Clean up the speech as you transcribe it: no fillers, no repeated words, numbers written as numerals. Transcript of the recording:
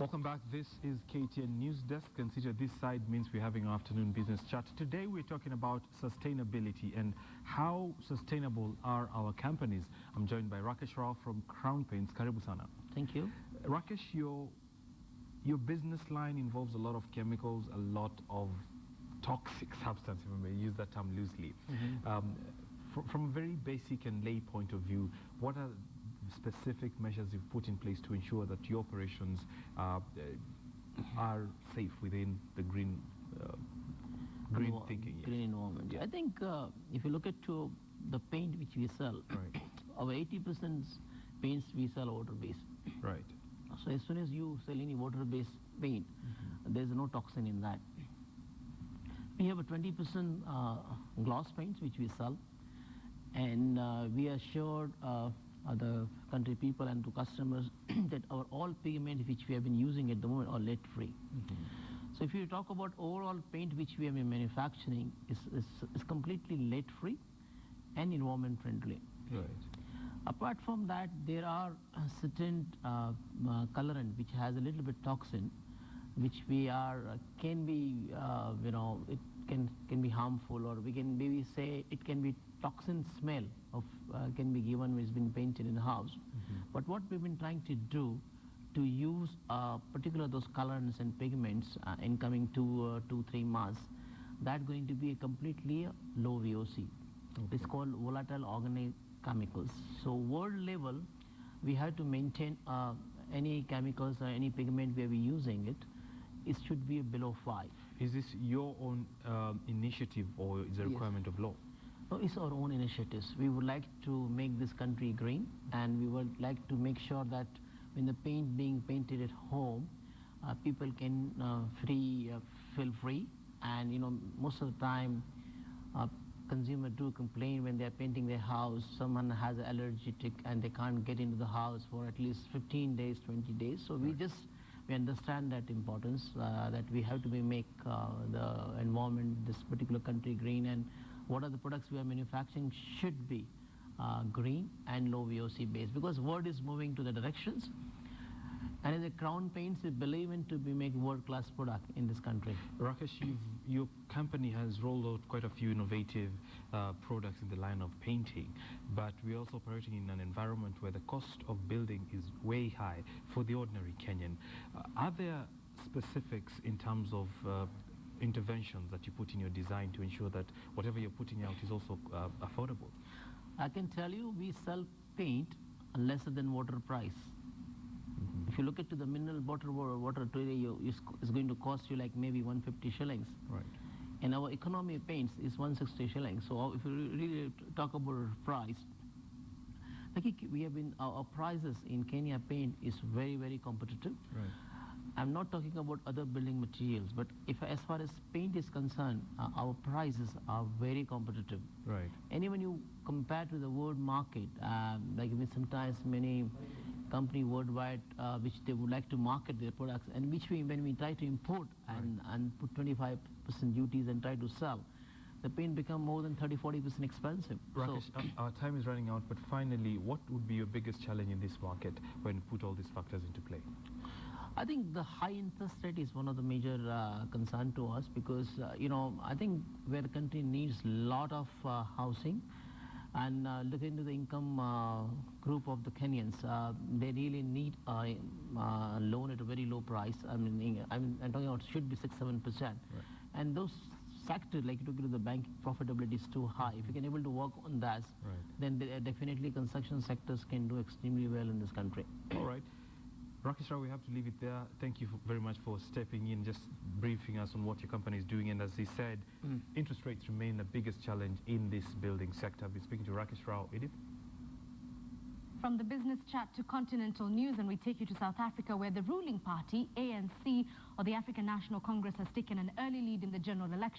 Welcome back. This is KTN News Desk, and seated this side means we're having our afternoon business chat. Today we're talking about sustainability and how sustainable are our companies. I'm joined by Rakesh Rao from Crown Paints. Karibu sana. Thank you. Rakesh, your business line involves a lot of chemicals, a lot of toxic substance, if I may use that term loosely. From a very basic and lay point of view, what are specific measures you've put in place to ensure that your operations are safe within the green thinking? Green environment. Yeah. I think if you look at the paint which we sell, right, our 80% paints we sell water-based. Right. So as soon as you sell any water-based paint, there's no toxin in that. We have a 20% gloss paints which we sell, and we assured the country people and to customers that our all pigments which we have been using at the moment are lead-free. So if you talk about overall paint which we have been manufacturing is completely lead-free and environment-friendly. Right. Apart from that, there are certain colorant which has a little bit toxin, which we are can be it can be harmful, or we can maybe say it can be toxin smell of can be given when it's been painted in the house. But what we've been trying to do to use particular those colorants and pigments in coming 2-3 months, that going to be a completely low VOC. It's called volatile organic chemicals. So world level, we have to maintain any chemicals or any pigment where we're using it should be below 5. Is this your own initiative, or is it a requirement of law? No, it's our own initiatives. We would like to make this country green, and we would like to make sure that when the paint being painted at home, people can feel free. And most of the time, consumers do complain when they are painting their house. Someone has an allergic and they can't get into the house for at least 15 days, 20 days. So we understand that importance, that we have to make the environment, this particular country green, and what are the products we are manufacturing should be green and low VOC based, because world is moving to the directions. And as a Crown Paints, we believe in to make world-class product in this country. Rakesh, your company has rolled out quite a few innovative products in the line of painting, but we're also operating in an environment where the cost of building is way high for the ordinary Kenyan. Are there specifics in terms of interventions that you put in your design to ensure that whatever you're putting out is also affordable? I can tell you we sell paint lesser than water price. If you look at the mineral water today, it's going to cost you like maybe 150 shillings. Right. And our economy paints is 160 shillings. So if you really talk about price, like we have been, our prices in Kenya paint is very, very competitive. Right. I'm not talking about other building materials, but as far as paint is concerned, our prices are very competitive. Right. And even you compare to the world market, like sometimes many company worldwide which they would like to market their products, and which when we try to import and put 25% duties and try to sell, the paint become more than 30-40% expensive. Rakesh, our time is running out, but finally, what would be your biggest challenge in this market when you put all these factors into play? I think the high interest rate is one of the major concern to us, because I think where the country needs a lot of housing, and look into the income group of the Kenyans, they really need a loan at a very low price. I'm talking about should be 6-7%, right. And those sectors, like you look into the bank profitability is too high. If you can able to work on that, right, then definitely construction sectors can do extremely well in this country. All right. Rakesh Rao, we have to leave it there. Thank you very much for stepping in, just briefing us on what your company is doing. And as he said, interest rates remain the biggest challenge in this building sector. I've been speaking to Rakesh Rao. Edith? From the business chat to continental news, and we take you to South Africa, where the ruling party, ANC, or the African National Congress, has taken an early lead in the general election.